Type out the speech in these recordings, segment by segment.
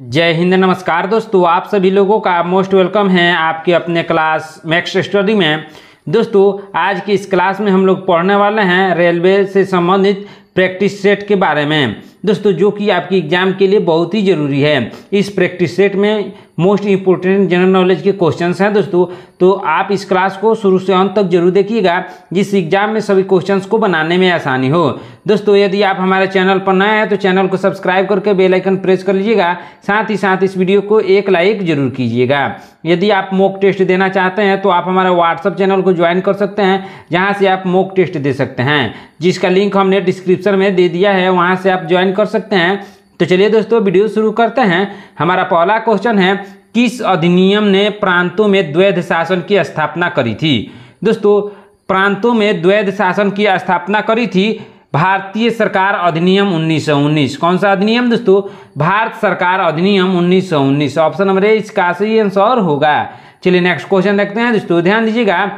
जय हिंद, नमस्कार दोस्तों। आप सभी लोगों का मोस्ट वेलकम है आपके अपने क्लास मैक्स स्टडी में। दोस्तों आज की इस क्लास में हम लोग पढ़ने वाले हैं रेलवे से संबंधित प्रैक्टिस सेट के बारे में दोस्तों, जो कि आपकी एग्जाम के लिए बहुत ही ज़रूरी है। इस प्रैक्टिस सेट में मोस्ट इम्पोर्टेंट जनरल नॉलेज के क्वेश्चंस हैं दोस्तों, तो आप इस क्लास को शुरू से अंत तक जरूर देखिएगा, जिस एग्जाम में सभी क्वेश्चंस को बनाने में आसानी हो। दोस्तों यदि आप हमारे चैनल पर नए हैं तो चैनल को सब्सक्राइब करके बेल आइकन प्रेस कर लीजिएगा, साथ ही साथ इस वीडियो को एक लाइक जरूर कीजिएगा। यदि आप मॉक टेस्ट देना चाहते हैं तो आप हमारे व्हाट्सएप चैनल को ज्वाइन कर सकते हैं, जहां से आप मॉक टेस्ट दे सकते हैं, जिसका लिंक हमने डिस्क्रिप्शन में दे दिया है, वहां से आप ज्वाइन कर सकते हैं। तो चलिए दोस्तों वीडियो शुरू करते हैं। हमारा पहला क्वेश्चन है, किस अधिनियम ने प्रांतों में द्वैध शासन की स्थापना करी थी? दोस्तों प्रांतों में द्वैध शासन की स्थापना करी थी भारतीय सरकार अधिनियम 1919। कौन सा अधिनियम दोस्तों? भारत सरकार अधिनियम 1919। ऑप्शन नंबर ए इसका सही आंसर होगा। चलिए नेक्स्ट क्वेश्चन देखते हैं दोस्तों, ध्यान दीजिएगा।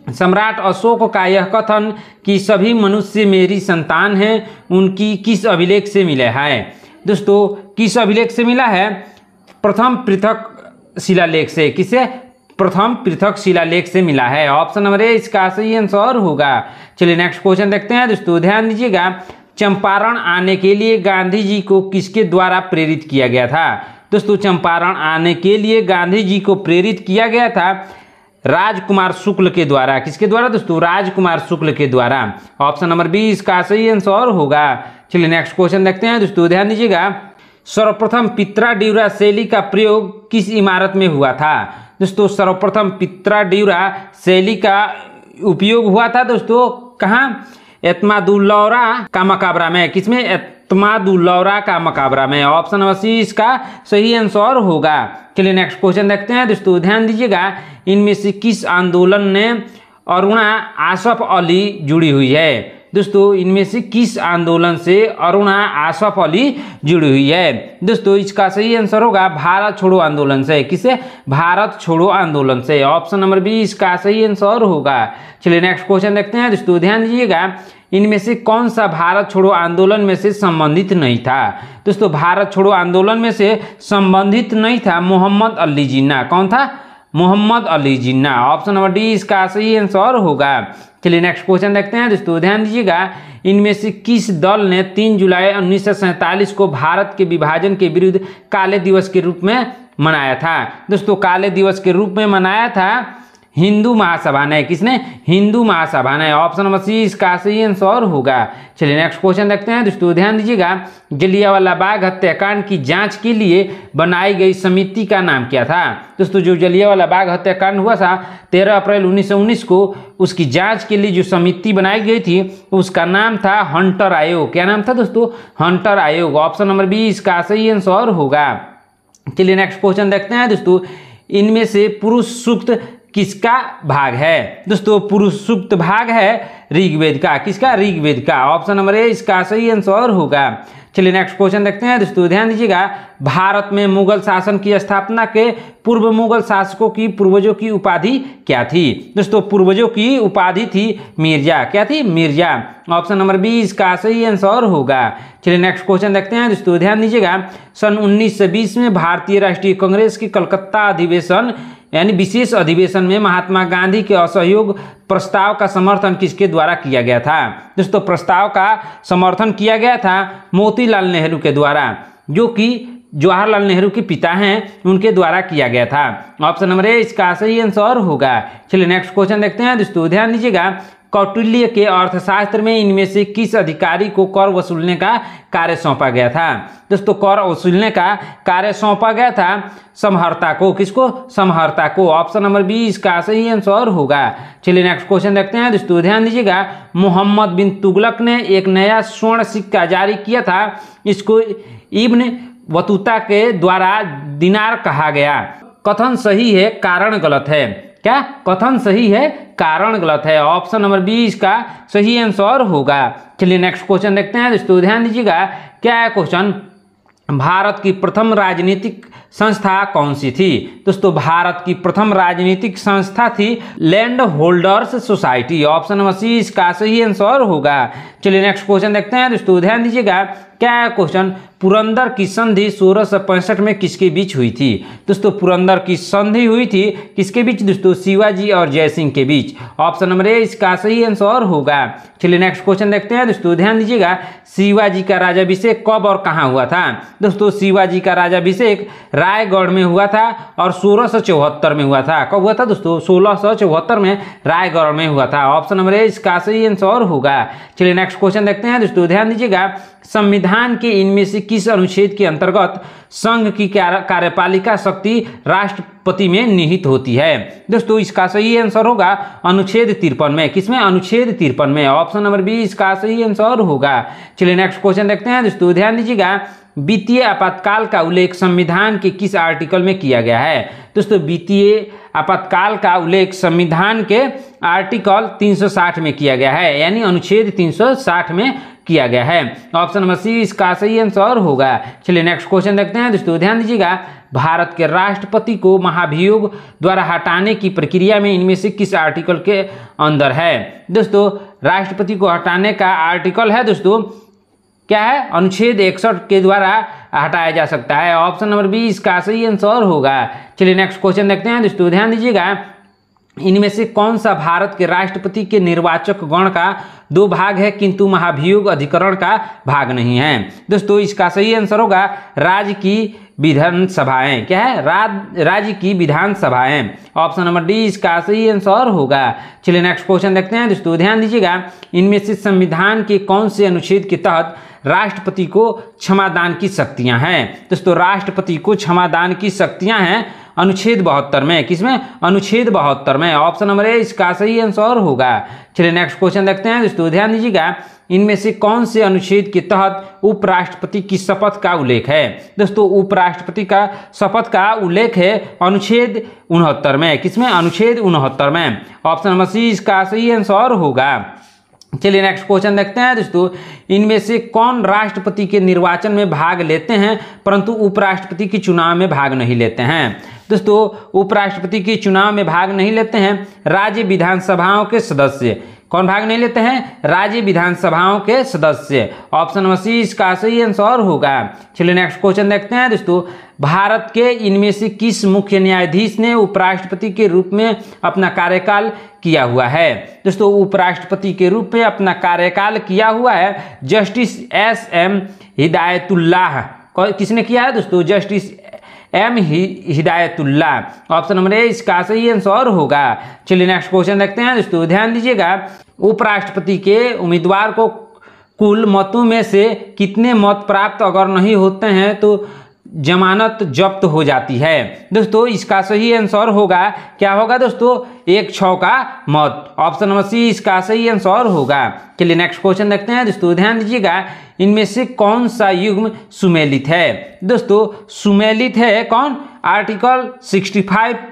सम्राट अशोक का यह कथन कि सभी मनुष्य मेरी संतान हैं, उनकी किस अभिलेख से मिला है? दोस्तों किस अभिलेख से मिला है? प्रथम पृथक शिलालेख से। किसे? प्रथम पृथक शिलालेख से मिला है। ऑप्शन नंबर ए इसका सही आंसर होगा। चलिए नेक्स्ट क्वेश्चन देखते हैं दोस्तों, ध्यान दीजिएगा। चंपारण आने के लिए गांधी जी को किसके द्वारा प्रेरित किया गया था? दोस्तों चंपारण आने के लिए गांधी जी को प्रेरित किया गया था राजकुमार शुक्ल के द्वारा। किसके द्वारा दोस्तों? राजकुमार शुक्ल के द्वारा। ऑप्शन नंबर बी इसका सही आंसर होगा। चलिए नेक्स्ट क्वेश्चन देखते हैं दोस्तों, ध्यान दीजिएगा। सर्वप्रथम पित्रा ड्यूरा शैली का प्रयोग किस इमारत में हुआ था? दोस्तों सर्वप्रथम पित्रा ड्यूरा शैली का उपयोग हुआ था दोस्तों कहाँ? एतमादुल्लौरा का मकबरा में। किसमें? एतमादुल्लौरा का मकबरा में। ऑप्शन नंबर सी इसका सही आंसर होगा। चलिए नेक्स्ट क्वेश्चन देखते हैं दोस्तों, ध्यान दीजिएगा। इनमें से किस आंदोलन ने अरुणा आसफ अली जुड़ी हुई है? दोस्तों इनमें से किस आंदोलन से अरुणा आसफ अली जुड़ी हुई है? दोस्तों इसका सही आंसर होगा भारत छोड़ो आंदोलन से। किसे? भारत छोड़ो आंदोलन से। ऑप्शन नंबर बी इसका सही आंसर होगा। चलिए नेक्स्ट क्वेश्चन देखते हैं दोस्तों, ध्यान दीजिएगा। इनमें से कौन सा भारत छोड़ो आंदोलन में से संबंधित नहीं था? दोस्तों भारत छोड़ो आंदोलन में से संबंधित नहीं था मोहम्मद अली जिन्ना। कौन था? Mohammad Ali Jinnah. Option number D इसका सही आंसर होगा। चलिए नेक्स्ट क्वेश्चन देखते हैं दोस्तों, ध्यान दीजिएगा। इनमें से किस दल ने 3 जुलाई 1947 को भारत के विभाजन के विरुद्ध काले दिवस के रूप में मनाया था? दोस्तों काले दिवस के रूप में मनाया था हिंदू महासभा ने। किसने? हिंदू महासभा ने। ऑप्शन नंबर सी इसका सही आंसर होगा। चलिए नेक्स्ट क्वेश्चन देखते हैं दोस्तों, ध्यान दीजिएगा। जलियांवाला बाग हत्याकांड की जांच के लिए बनाई गई समिति का नाम क्या था? दोस्तों जो जलियांवाला बाग हत्याकांड हुआ था 13 अप्रैल 1919 को, उसकी जांच के लिए जो समिति बनाई गई थी उसका नाम था हंटर आयोग। क्या नाम था दोस्तों? हंटर आयोग। ऑप्शन नंबर बी इसका सही आंसर होगा। चलिए नेक्स्ट क्वेश्चन देखते हैं दोस्तों, इनमें से पुरुष सूक्त किसका भाग है? दोस्तों पुरुष सूक्त भाग है ऋग्वेद का। किसका? ऋग्वेद का। ऑप्शन नंबर ए इसका सही आंसर होगा। चलिए नेक्स्ट क्वेश्चन देखते हैं दोस्तों, ध्यान दीजिएगा। भारत में मुगल शासन की स्थापना के पूर्व मुगल शासकों की पूर्वजों की उपाधि क्या थी? दोस्तों पूर्वजों की उपाधि थी मिर्जा। क्या थी? मिर्जा। ऑप्शन नंबर बी इसका सही आंसर होगा। चलिए नेक्स्ट क्वेश्चन देखते हैं दोस्तों, ध्यान दीजिएगा। सन 1920 में भारतीय राष्ट्रीय कांग्रेस की कलकत्ता अधिवेशन यानी विशेष अधिवेशन में महात्मा गांधी के असहयोग प्रस्ताव का समर्थन किसके द्वारा किया गया था? दोस्तों प्रस्ताव का समर्थन किया गया था मोतीलाल नेहरू के द्वारा, जो कि जवाहरलाल नेहरू के पिता हैं, उनके द्वारा किया गया था। ऑप्शन नंबर ए इसका सही आंसर होगा। चलिए नेक्स्ट क्वेश्चन देखते हैं दोस्तों, ध्यान दीजिएगा। कौटिल्य के अर्थशास्त्र में इनमें से किस अधिकारी को कर वसूलने का कार्य सौंपा गया था? दोस्तों कर वसूलने का कार्य सौंपा गया था समहर्ता को। किसको? समहर्ता को। ऑप्शन नंबर बी इसका सही आंसर होगा। चलिए नेक्स्ट क्वेश्चन देखते हैं दोस्तों, ध्यान दीजिएगा। मोहम्मद बिन तुगलक ने एक नया स्वर्ण सिक्का जारी किया था, इसको इब्न बतूता के द्वारा दिनार कहा गया। कथन सही है, कारण गलत है। क्या? कथन सही है, कारण गलत है। ऑप्शन नंबर बी इसका सही आंसर होगा। चलिए नेक्स्ट क्वेश्चन देखते हैं दोस्तों, ध्यान दीजिएगा। क्या है क्वेश्चन? भारत की प्रथम राजनीतिक संस्था कौन सी थी? दोस्तों भारत की प्रथम राजनीतिक संस्था थी land holders society. Option number C इसका सही आंसर होगा। चलिए नेक्स्ट क्वेश्चन देखते हैं दोस्तों, ध्यान दीजिएगा। क्या है क्वेश्चन, पुरंदर की संधि 1665 में किसके बीच हुई थी। दोस्तों पुरंदर की संधि हुई थी किसके बीच दोस्तों, शिवाजी और जयसिंह के बीच। ऑप्शन नंबर ए इसका सही आंसर होगा। चलिए नेक्स्ट क्वेश्चन देखते हैं दोस्तों, ध्यान दीजिएगा, शिवाजी का राज्याभिषेक कब और कहाँ हुआ था। दोस्तों शिवाजी का राज्याभिषेक रायगढ़ में हुआ था और 1674 में हुआ था। कब हुआ था दोस्तों, 1674 में रायगढ़ में हुआ था। ऑप्शन नंबर ए इसका सही आंसर होगा। चलिए नेक्स्ट क्वेश्चन देखते हैं दोस्तों, ध्यान दीजिएगा, संविधान के इनमें से किस अनुच्छेद के अंतर्गत संघ की कार्यपालिका शक्ति राष्ट्रपति में निहित होती है। दोस्तों इसका सही आंसर होगा अनुच्छेद 53 में। किसमें, अनुच्छेद 53 में। ऑप्शन नंबर बी इसका सही आंसर होगा। चलिए नेक्स्ट क्वेश्चन देखते हैं दोस्तों, ध्यान दीजिएगा, वित्तीय आपातकाल का उल्लेख संविधान के किस आर्टिकल में किया गया है। दोस्तों वित्तीय आपातकाल का उल्लेख संविधान के आर्टिकल 360 में किया गया है, यानी अनुच्छेद 360 में किया गया है। ऑप्शन नंबर सी इसका सही आंसर होगा। चलिए नेक्स्ट क्वेश्चन देखते हैं दोस्तों, ध्यान दीजिएगा, भारत के राष्ट्रपति को महाभियोग द्वारा हटाने की प्रक्रिया में इनमें से किस आर्टिकल के अंदर है। दोस्तों राष्ट्रपति को हटाने का आर्टिकल है दोस्तों क्या है, अनुच्छेद 61 के द्वारा हटाया जा सकता है। ऑप्शन नंबर बी इसका सही आंसर होगा। चलिए नेक्स्ट क्वेश्चन देखते हैं दोस्तों, ध्यान दीजिएगा, इनमें से कौन सा भारत के राष्ट्रपति के निर्वाचक गण का 2 भाग है किंतु महाभियोग अधिकरण का भाग नहीं है। दोस्तों इसका सही आंसर होगा राज्य की विधानसभाएं। क्या है, राज्य की विधानसभाएं। ऑप्शन नंबर डी इसका सही आंसर होगा। चलिए नेक्स्ट क्वेश्चन देखते हैं दोस्तों, ध्यान दीजिएगा, इनमें से संविधान के कौन से अनुच्छेद के तहत राष्ट्रपति को क्षमादान की शक्तियां हैं। दोस्तों राष्ट्रपति को क्षमादान की शक्तियां हैं अनुच्छेद 72 में। किसमें, अनुच्छेद 72 में। ऑप्शन नंबर ए इसका सही आंसर होगा। चलिए नेक्स्ट क्वेश्चन देखते हैं दोस्तों, ध्यान दीजिएगा, इनमें से कौन से अनुच्छेद के तहत उपराष्ट्रपति की शपथ का उल्लेख है। दोस्तों उपराष्ट्रपति का शपथ का उल्लेख है अनुच्छेद 69 में। किसमें, अनुच्छेद 69 में। ऑप्शन नंबर सी इसका सही आंसर होगा। चलिए नेक्स्ट क्वेश्चन देखते हैं दोस्तों, इनमें से कौन राष्ट्रपति के निर्वाचन में भाग लेते हैं परंतु उपराष्ट्रपति के चुनाव में भाग नहीं लेते हैं। दोस्तों उपराष्ट्रपति के चुनाव में भाग नहीं लेते हैं राज्य विधानसभाओं के सदस्य। कौन भाग नहीं लेते हैं, राज्य विधानसभाओं के सदस्य। ऑप्शन नंबर सी इसका सही आंसर होगा। चलिए नेक्स्ट क्वेश्चन देखते हैं दोस्तों, भारत के इनमें से किस मुख्य न्यायाधीश ने उपराष्ट्रपति के रूप में अपना कार्यकाल किया हुआ है। दोस्तों उपराष्ट्रपति के रूप में अपना कार्यकाल किया हुआ है जस्टिस एस.एम. हिदायतुल्लाह। किसने किया है दोस्तों, justice M Hidayatullah. Option number A इसका सही आंसर होगा। चलिए नेक्स्ट क्वेश्चन देखते हैं दोस्तों, ध्यान दीजिएगा, उपराष्ट्रपति के उम्मीदवार को कुल मतों में से कितने मत प्राप्त अगर नहीं होते हैं तो जमानत जब्त हो जाती है। दोस्तों इसका सही आंसर होगा, क्या होगा दोस्तों, 1/6 का मत। ऑप्शन नंबर सी इसका सही आंसर होगा। चलिए नेक्स्ट क्वेश्चन देखते हैं दोस्तों, ध्यान दीजिएगा, इनमें से कौन सा युग्म सुमेलित है। दोस्तों सुमेलित है कौन, आर्टिकल 65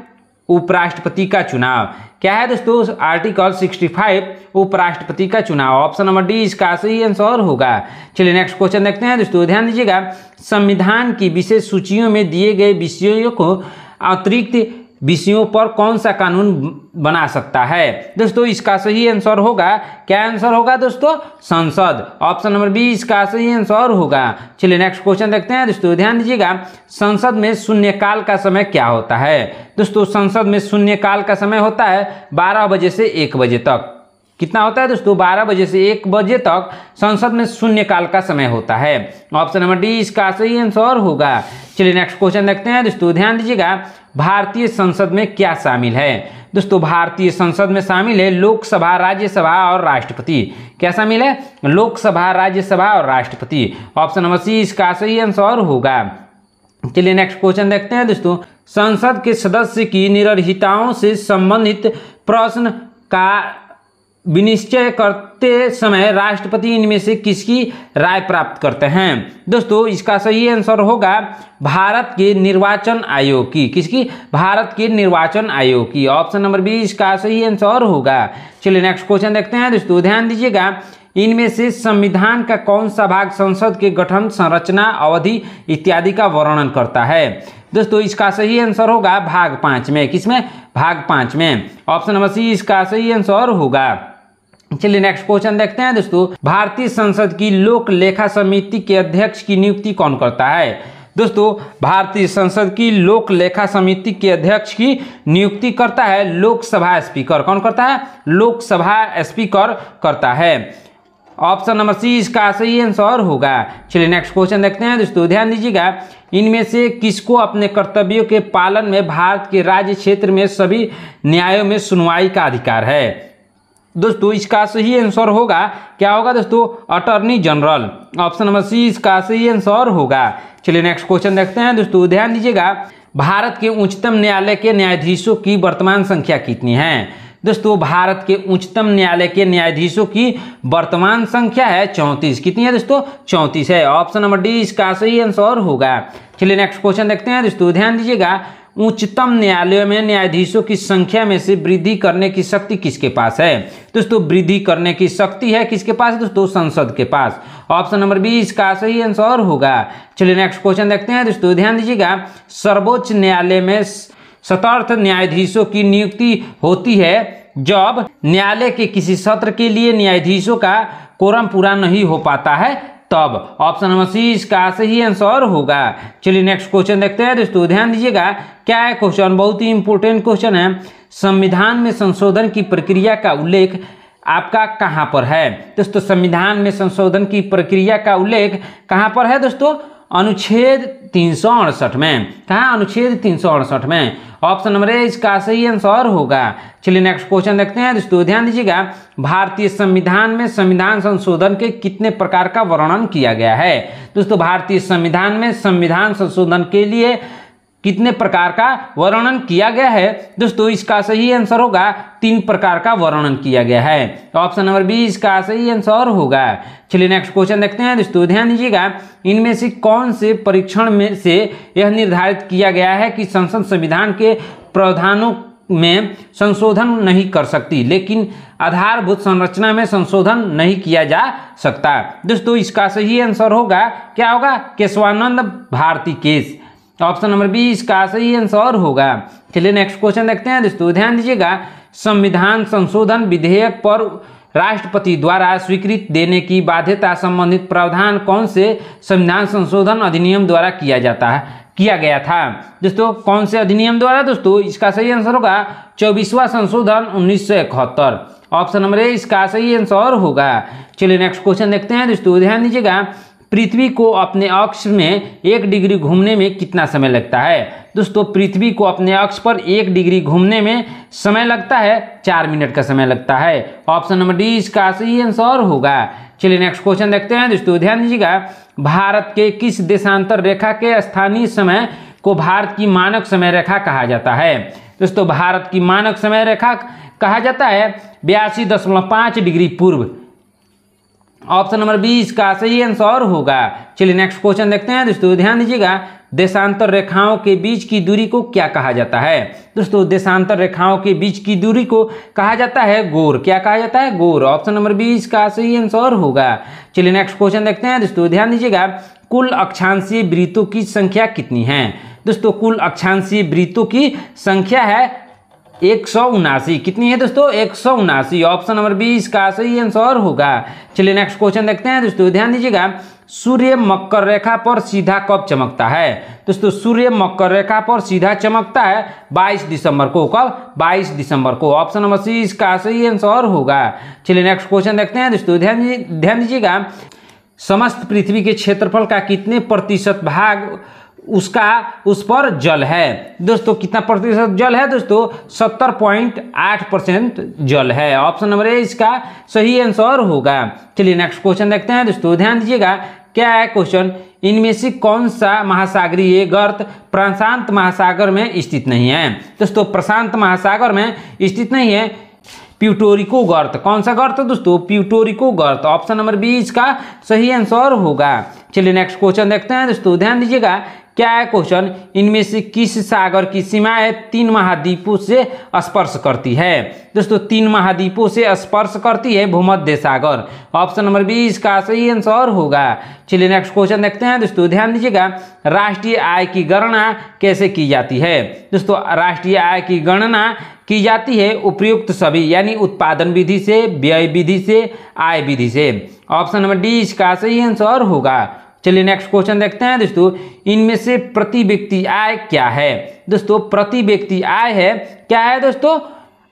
उपराष्ट्रपति का चुनाव। क्या है दोस्तों, आर्टिकल 65 उपराष्ट्रपति का चुनाव। ऑप्शन नंबर डी इसका सही आंसर होगा। चलिए नेक्स्ट क्वेश्चन देखते हैं दोस्तों, ध्यान दीजिएगा, संविधान की विशेष सूचियों में दिए गए विषयों को अतिरिक्त विषयों पर कौन सा कानून बना सकता है। दोस्तों इसका सही आंसर होगा, क्या आंसर होगा दोस्तों, संसद। ऑप्शन नंबर बी इसका सही आंसर होगा। चलिए नेक्स्ट क्वेश्चन देखते हैं दोस्तों, ध्यान दीजिएगा, संसद में शून्यकाल का समय क्या होता है। दोस्तों संसद में शून्यकाल का समय होता है 12 बजे से 1 बजे तक। कितना होता है दोस्तों, 12 बजे से 1 बजे तक संसद में शून्यकाल का समय होता है। ऑप्शन नंबर डी इसका सही आंसर होगा। चलिए नेक्स्ट क्वेश्चन देखते हैं दोस्तों, ध्यान दीजिएगा, भारतीय संसद में क्या शामिल है। दोस्तों भारतीय संसद में शामिल है लोकसभा, राज्यसभा और राष्ट्रपति। क्या शामिल है, लोकसभा, राज्यसभा और राष्ट्रपति। ऑप्शन नंबर सी इसका सही आंसर होगा। चलिए नेक्स्ट क्वेश्चन देखते हैं दोस्तों, संसद के सदस्य की निरर्हिताओं से संबंधित प्रश्न का विनिश्चय करते समय राष्ट्रपति इनमें से किसकी राय प्राप्त करते हैं। दोस्तों इसका सही आंसर होगा भारत के निर्वाचन आयोग की। किसकी, भारत के निर्वाचन आयोग की। ऑप्शन नंबर बी इसका सही आंसर होगा। चलिए नेक्स्ट क्वेश्चन देखते हैं दोस्तों, ध्यान दीजिएगा, इनमें से संविधान का कौन सा भाग संसद के गठन, संरचना, अवधि इत्यादि का वर्णन करता है। दोस्तों इसका सही आंसर होगा भाग 5 में। किसमें, भाग 5 में। ऑप्शन नंबर सी इसका सही आंसर होगा। चलिए नेक्स्ट क्वेश्चन देखते हैं दोस्तों। भारतीय संसद की लोक लेखा समिति के अध्यक्ष की नियुक्ति कौन करता है? दोस्तों भारतीय संसद की लोक लेखा समिति के अध्यक्ष की नियुक्ति करता है लोकसभा स्पीकर। कौन करता है? लोकसभा स्पीकर करता है। ऑप्शन नंबर सी इसका सही आंसर होगा। चलिए नेक्स्ट क्वेश्चन देखते हैं दोस्तों, ध्यान दीजिएगा। इनमें से किसको अपने कर्तव्यों के पालन में भारत के राज्य क्षेत्र में सभी न्यायों में सुनवाई का अधिकार है? दोस्तों इसका सही आंसर होगा, क्या होगा दोस्तों? Attorney general. Option number C इसका सही आंसर होगा। चलिए नेक्स्ट क्वेश्चन देखते हैं दोस्तों, ध्यान दीजिएगा। भारत के उच्चतम न्यायालय के न्यायाधीशों की वर्तमान संख्या कितनी है? दोस्तों भारत के उच्चतम न्यायालय के न्यायाधीशों की वर्तमान संख्या है 34। कितनी है दोस्तों? 34 है। ऑप्शन नंबर डी इसका सही आंसर होगा। चलिए नेक्स्ट क्वेश्चन देखते हैं दोस्तों, ध्यान दीजिएगा। उच्चतम न्यायालय में न्यायाधीशों की संख्या में से वृद्धि करने की शक्ति किसके पास है? दोस्तों वृद्धि करने की शक्ति है किसके पास दोस्तों? संसद के पास। ऑप्शन नंबर बी इसका सही आंसर होगा। चलिए नेक्स्ट क्वेश्चन देखते हैं दोस्तों, ध्यान दीजिएगा। सर्वोच्च न्यायालय में शतार्थ न्यायाधीशों की नियुक्ति होती है जब न्यायालय के किसी सत्र के लिए न्यायाधीशों का कोरम पूरा नहीं हो पाता है तब। ऑप्शन नंबर सी इसका सही आंसर होगा। चलिए नेक्स्ट क्वेश्चन देखते हैं दोस्तों, ध्यान दीजिएगा। क्या है क्वेश्चन? बहुत ही इंपॉर्टेंट क्वेश्चन है। संविधान में संशोधन की प्रक्रिया का उल्लेख आपका कहाँ पर है? दोस्तों संविधान में संशोधन की प्रक्रिया का उल्लेख कहाँ पर है दोस्तों? अनुच्छेद 368 में। कहाँ? अनुच्छेद 368 में। ऑप्शन नंबर ए इसका सही आंसर होगा। चलिए नेक्स्ट क्वेश्चन देखते हैं दोस्तों, ध्यान दीजिएगा। भारतीय संविधान में संविधान संशोधन के कितने प्रकार का वर्णन किया गया है? दोस्तों भारतीय संविधान में संविधान संशोधन के लिए कितने प्रकार का वर्णन किया गया है? दोस्तों इसका सही आंसर होगा 3 प्रकार का वर्णन किया गया है। ऑप्शन नंबर बी इसका सही आंसर होगा। चलिए नेक्स्ट क्वेश्चन देखते हैं दोस्तों, ध्यान दीजिएगा। इनमें से कौन से परीक्षण में से यह निर्धारित किया गया है कि संसद संविधान के प्रावधानों में संशोधन नहीं कर सकती लेकिन आधारभूत संरचना में संशोधन नहीं किया जा सकता? दोस्तों इसका सही आंसर होगा, क्या होगा? Kesavananda Bharati case. Option number B इसका सही आंसर होगा। चलिए नेक्स्ट क्वेश्चन देखते हैं दोस्तों, ध्यान दीजिएगा। संविधान संशोधन विधेयक पर राष्ट्रपति द्वारा स्वीकृति देने की बाध्यता संबंधित प्रावधान कौन से संविधान संशोधन अधिनियम द्वारा किया गया था? दोस्तों कौन से अधिनियम द्वारा? दोस्तों इसका सही आंसर होगा 24वां संशोधन 1971। ऑप्शन नंबर ए इसका सही आंसर होगा। चलिए नेक्स्ट क्वेश्चन देखते हैं दोस्तों, ध्यान दीजिएगा। पृथ्वी को अपने अक्ष में 1 डिग्री घूमने में कितना समय लगता है? दोस्तों पृथ्वी को अपने अक्ष पर 1 डिग्री घूमने में समय लगता है 4 मिनट का समय लगता है। ऑप्शन नंबर डी इसका सही आंसर होगा। चलिए नेक्स्ट क्वेश्चन देखते हैं दोस्तों, ध्यान दीजिएगा। भारत के किस देशांतर रेखा के स्थानीय समय को भारत की मानक समय रेखा कहा जाता है? दोस्तों भारत की मानक समय रेखा कहा जाता है 82.5 डिग्री पूर्व। ऑप्शन नंबर बी इसका सही आंसर होगा। चलिए नेक्स्ट क्वेश्चन देखते हैं दोस्तों, ध्यान दीजिएगा। देशांतर रेखाओं के बीच की दूरी को क्या कहा जाता है? दोस्तों देशांतर रेखाओं के बीच की दूरी को कहा जाता है गोर। क्या कहा जाता है? गोर। ऑप्शन नंबर बी इसका सही आंसर होगा। चलिए नेक्स्ट क्वेश्चन देखते हैं दोस्तों, ध्यान दीजिएगा। कुल अक्षांशीय वृत्तों की संख्या कितनी है? दोस्तों कुल अक्षांशीय वृत्तों की संख्या है 179। कितनी है दोस्तों? 179। ऑप्शन नंबर बी इसका सही आंसर होगा। चलिए नेक्स्ट क्वेश्चन देखते हैं दोस्तों, ध्यान दीजिएगा। सूर्य मकर रेखा पर सीधा कब चमकता है? दोस्तों सूर्य मकर रेखा पर सीधा चमकता है 22 दिसंबर को। कब? 22 दिसंबर को। ऑप्शन नंबर सी इसका सही आंसर होगा। चलिए नेक्स्ट क्वेश्चन देखते हैं दोस्तों, ध्यान दीजिएगा। समस्त पृथ्वी के क्षेत्रफल का कितने प्रतिशत भाग उस पर जल है? दोस्तों कितना प्रतिशत जल है? दोस्तों 70.8% जल है। ऑप्शन नंबर ए इसका सही आंसर होगा। चलिए नेक्स्ट क्वेश्चन देखते हैं दोस्तों, ध्यान दीजिएगा। क्या है क्वेश्चन? इनमें से कौन सा महासागरीय गर्त प्रशांत महासागर में स्थित नहीं है? दोस्तों प्रशांत महासागर में स्थित नहीं है प्यूटोरिको गर्त। कौन सा गर्त दोस्तों? प्यूटोरिको गर्त। ऑप्शन नंबर बी इसका सही आंसर होगा। चलिए नेक्स्ट क्वेश्चन देखते हैं दोस्तों, ध्यान दीजिएगा। क्या है क्वेश्चन, इनमें से किस सागर की सीमाएं 3 महाद्वीपों से स्पर्श करती है। दोस्तों 3 महाद्वीपों से स्पर्श करती है भूमध्य सागर। ऑप्शन नंबर बी इसका सही आंसर होगा। चलिए नेक्स्ट क्वेश्चन देखते हैं दोस्तों, ध्यान दीजिएगा। राष्ट्रीय आय की गणना कैसे की जाती है। दोस्तों राष्ट्रीय आय की गणना की जाती है उपयुक्त सभी यानी उत्पादन विधि से, व्यय विधि से, आय विधि से। ऑप्शन नंबर डी इसका सही आंसर होगा। चलिए नेक्स्ट क्वेश्चन देखते हैं दोस्तों, इनमें से प्रति व्यक्ति आय क्या है। दोस्तों प्रति व्यक्ति आय है क्या है दोस्तों,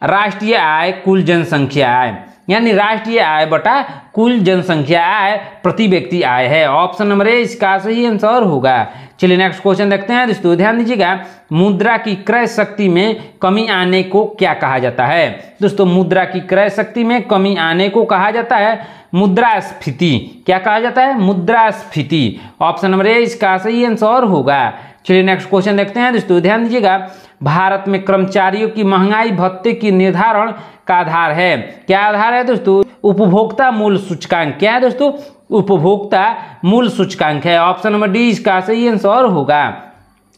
राष्ट्रीय आय कुल जनसंख्या आय, यानी राष्ट्रीय आय बटा कुल जनसंख्या आय प्रति व्यक्ति आय है। ऑप्शन नंबर ए इसका सही आंसर होगा। चलिए नेक्स्ट क्वेश्चन देखते हैं दोस्तों, ध्यान दीजिएगा। मुद्रा की क्रय शक्ति में कमी आने को क्या कहा जाता है। दोस्तों मुद्रा की क्रय शक्ति में कमी आने को कहा जाता है मुद्रास्फीति। क्या कहा जाता है, मुद्रास्फीति। ऑप्शन नंबर ए इसका सही आंसर होगा। चलिए नेक्स्ट क्वेश्चन देखते हैं दोस्तों, ध्यान दीजिएगा। भारत में कर्मचारियों की महंगाई भत्ते की निर्धारण का आधार है। क्या आधार है दोस्तों, उपभोक्ता मूल्य सूचकांक। क्या है दोस्तों, उपभोक्ता मूल्य सूचकांक है। ऑप्शन नंबर डी इसका सही आंसर होगा।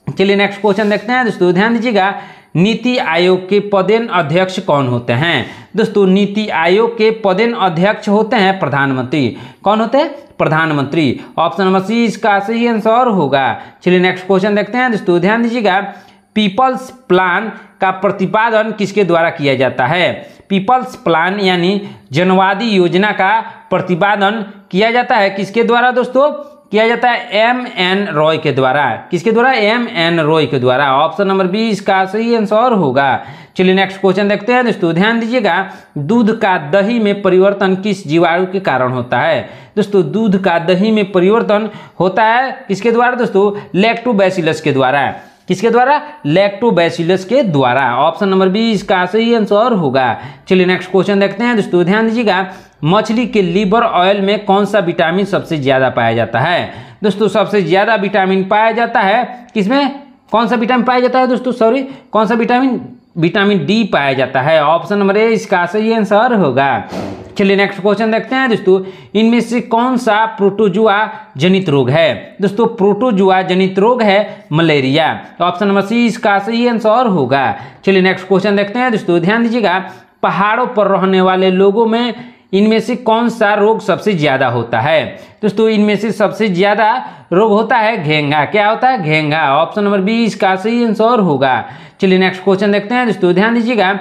चलिए नेक्स्ट क्वेश्चन देखते हैं दोस्तों, ध्यान दीजिएगा। नीति आयोग के पदेन अध्यक्ष कौन होते हैं। दोस्तों नीति आयोग के पदेन अध्यक्ष होते हैं प्रधानमंत्री। कौन होते हैं, प्रधानमंत्री। ऑप्शन नंबर सी इसका सही आंसर होगा। चलिए नेक्स्ट क्वेश्चन देखते हैं दोस्तों, ध्यान दीजिएगा। पीपल्स प्लान का प्रतिपादन किसके द्वारा किया जाता है। पीपल्स प्लान यानी जनवादी योजना का प्रतिपादन किया जाता है किसके द्वारा दोस्तों, किया जाता है M.N. रॉय के द्वारा। किसके द्वारा, M.N. रॉय के द्वारा। ऑप्शन नंबर बी इसका सही आंसर होगा। चलिए नेक्स्ट क्वेश्चन देखते हैं दोस्तों, ध्यान दीजिएगा। दूध का दही में परिवर्तन किस जीवाणु के कारण होता है। दोस्तों दूध का दही में परिवर्तन होता है किसके द्वारा दोस्तों, लैक्टोबैसिलस के द्वारा। किसके द्वारा, लैक्टोबैसिलस के द्वारा। ऑप्शन नंबर बी इसका सही आंसर होगा। चलिए नेक्स्ट क्वेश्चन देखते हैं दोस्तों, ध्यान दीजिएगा। मछली के लीवर ऑयल में कौन सा विटामिन सबसे ज्यादा पाया जाता है। दोस्तों सबसे ज्यादा विटामिन पाया जाता है किसमें, कौन सा विटामिन पाया जाता है दोस्तों, सॉरी कौन सा विटामिन, विटामिन डी पाया जाता है। ऑप्शन नंबर ए इसका सही आंसर होगा। चलिए नेक्स्ट क्वेश्चन देखते हैं दोस्तों, इनमें से कौन सा प्रोटोजुआ जनित रोग है। दोस्तों प्रोटोजुआ जनित रोग है मलेरिया। ऑप्शन नंबर सी इसका सही आंसर होगा। चलिए नेक्स्ट क्वेश्चन देखते हैं दोस्तों, ध्यान दीजिएगा। पहाड़ों पर रहने वाले लोगों में इनमें से कौन सा रोग सबसे ज्यादा होता है। दोस्तों इनमें से सबसे ज्यादा रोग होता है घेंगा। क्या होता है, घेंगा। ऑप्शन नंबर बी इसका सही आंसर होगा। चलिए नेक्स्ट क्वेश्चन देखते हैं दोस्तों, ध्यान दीजिएगा।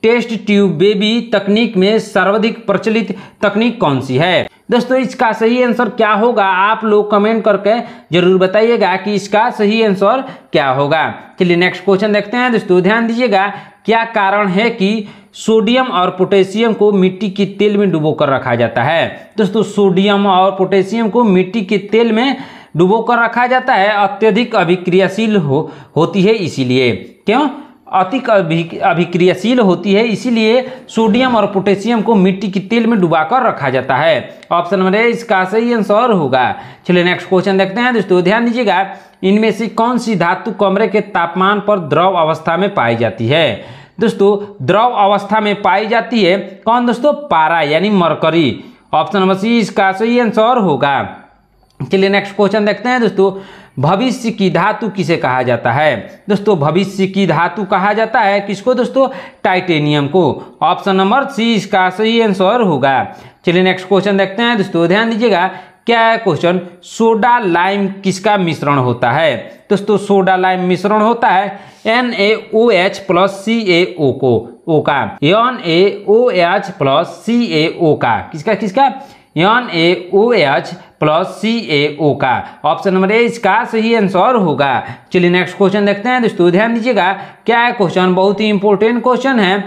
टेस्ट ट्यूब बेबी तकनीक में सर्वाधिक प्रचलित तकनीक कौन सी है। दोस्तों इसका सही आंसर क्या होगा, आप लोग कमेंट करके जरूर बताइएगा कि इसका सही आंसर क्या होगा। चलिए नेक्स्ट क्वेश्चन देखते हैं दोस्तों, ध्यान दीजिएगा। क्या कारण है कि सोडियम और पोटेशियम को मिट्टी के तेल में डुबो कर रखा जाता है। दोस्तों सोडियम और पोटेशियम को मिट्टी के तेल में डुबो कर रखा जाता है, अत्यधिक अभिक्रियाशील होती है इसीलिए। क्यों, अधिक अभिक्रियाशील होती है इसीलिए सोडियम और पोटेशियम को मिट्टी के तेल में डुबाकर रखा जाता है। ऑप्शन नंबर ए इसका सही आंसर होगा। चलिए नेक्स्ट क्वेश्चन देखते हैं दोस्तों, ध्यान दीजिएगा। इनमें से कौन सी धातु कमरे के तापमान पर द्रव अवस्था में पाई जाती है। दोस्तों द्रव अवस्था में पाई जाती है कौन दोस्तों, पारा यानी मरकरी। ऑप्शन नंबर सी इसका सही आंसर होगा। चलिए नेक्स्ट क्वेश्चन देखते हैं दोस्तों, भविष्य की धातु किसे कहा जाता है। दोस्तों भविष्य की धातु कहा जाता है किसको दोस्तों, टाइटेनियम को। ऑप्शन नंबर सी इसका सही आंसर होगा। चलिए नेक्स्ट क्वेश्चन देखते हैं दोस्तों, ध्यान दीजिएगा। क्या है क्वेश्चन, सोडा लाइम किसका मिश्रण होता है। दोस्तों सोडा लाइम मिश्रण होता है NaOH प्लस CaO को, O का, NaOH प्लस CaO का, किसका किसका, NaOH प्लस CaO का। ऑप्शन नंबर ए इसका सही आंसर होगा। चलिए नेक्स्ट क्वेश्चन देखते हैं दोस्तों, ध्यान दीजिएगा। क्या है क्वेश्चन, बहुत ही इंपॉर्टेंट क्वेश्चन है।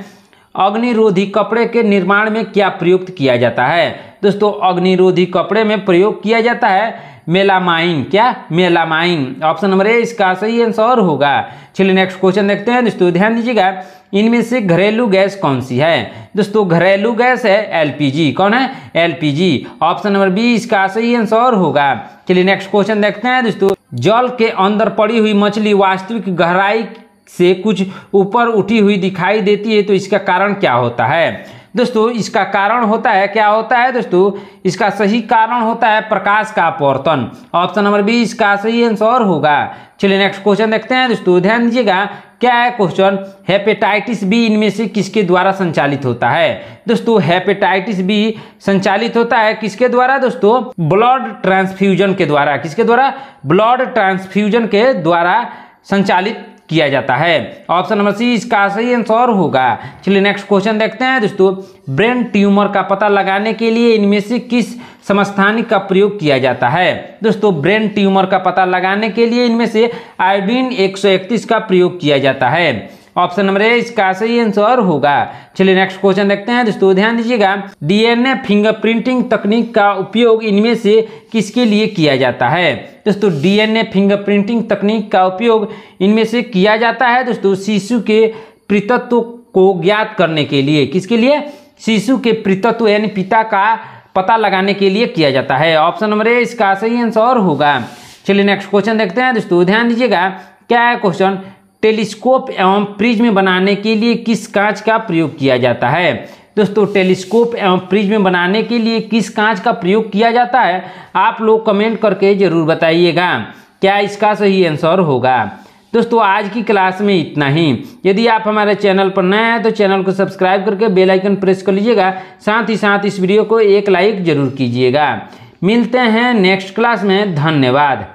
अग्निरोधी कपड़े के निर्माण में क्या प्रयुक्त किया जाता है। दोस्तों अग्निरोधी कपड़े में प्रयोग किया जाता है मेलामाइन। क्या, मेलामाइन। ऑप्शन नंबर ए इसका सही आंसर होगा। चलिए नेक्स्ट क्वेश्चन देखते हैं दोस्तों, ध्यान दीजिएगा। इनमें से घरेलू गैस कौन सी है। दोस्तों घरेलू गैस है LPG। कौन है, LPG। ऑप्शन नंबर बी इसका सही आंसर होगा। चलिए नेक्स्ट क्वेश्चन देखते हैं दोस्तों, जल के अंदर पड़ी हुई मछली वास्तविक गहराई से कुछ ऊपर उठी हुई दिखाई देती है, तो इसका कारण क्या होता है। दोस्तों इसका कारण होता है, क्या होता है दोस्तों, इसका सही कारण होता है प्रकाश का अपवर्तन। ऑप्शन नंबर बी इसका सही आंसर होगा। चलिए नेक्स्ट क्वेश्चन देखते हैं दोस्तों, ध्यान दीजिएगा क्या है क्वेश्चन, हेपेटाइटिस बी इनमें से किसके द्वारा संचालित होता है। दोस्तों हेपेटाइटिस बी संचालित होता है किसके द्वारा दोस्तों, ब्लड ट्रांसफ्यूजन के द्वारा। किसके द्वारा, ब्लड ट्रांसफ्यूजन के द्वारा संचालित किया जाता है। ऑप्शन नंबर सी इसका सही आंसर होगा। चलिए नेक्स्ट क्वेश्चन देखते हैं दोस्तों, ब्रेन ट्यूमर का पता लगाने के लिए इनमें से किस समस्थानिक का प्रयोग किया जाता है। दोस्तों ब्रेन ट्यूमर का पता लगाने के लिए इनमें से आयोडीन 131 का प्रयोग किया जाता है। ऑप्शन नंबर ए इसका सही आंसर होगा। चलिए नेक्स्ट क्वेश्चन देखते हैं दोस्तों, ध्यान दीजिएगा डीएनए फिंगरप्रिंटिंग तकनीक का उपयोग इनमें से किसके लिए किया जाता है। दोस्तों डीएनए फिंगरप्रिंटिंग तकनीक का उपयोग इनमें से किया जाता है दोस्तों शिशु के पितृत्व को ज्ञात करने के लिए। किसके लिए, शिशु के पितृत्व यानी पिता का पता लगाने के लिए किया जाता है। ऑप्शन नंबर ए इसका सही आंसर होगा। चलिए नेक्स्ट क्वेश्चन देखते हैं दोस्तों, ध्यान दीजिएगा क्या है क्वेश्चन, टेलीस्कोप एवं प्रिज्म बनाने के लिए किस कांच का प्रयोग किया जाता है। दोस्तों टेलीस्कोप एवं प्रिज्म बनाने के लिए किस कांच का प्रयोग किया जाता है, आप लोग कमेंट करके जरूर बताइएगा क्या इसका सही आंसर होगा। दोस्तों आज की क्लास में इतना ही। यदि आप हमारे चैनल पर नए हैं तो चैनल को सब्सक्राइब करके बेल आइकन प्रेस कर लीजिएगा, साथ ही साथ इस वीडियो को एक लाइक जरूर कीजिएगा। मिलते हैं नेक्स्ट क्लास में, धन्यवाद।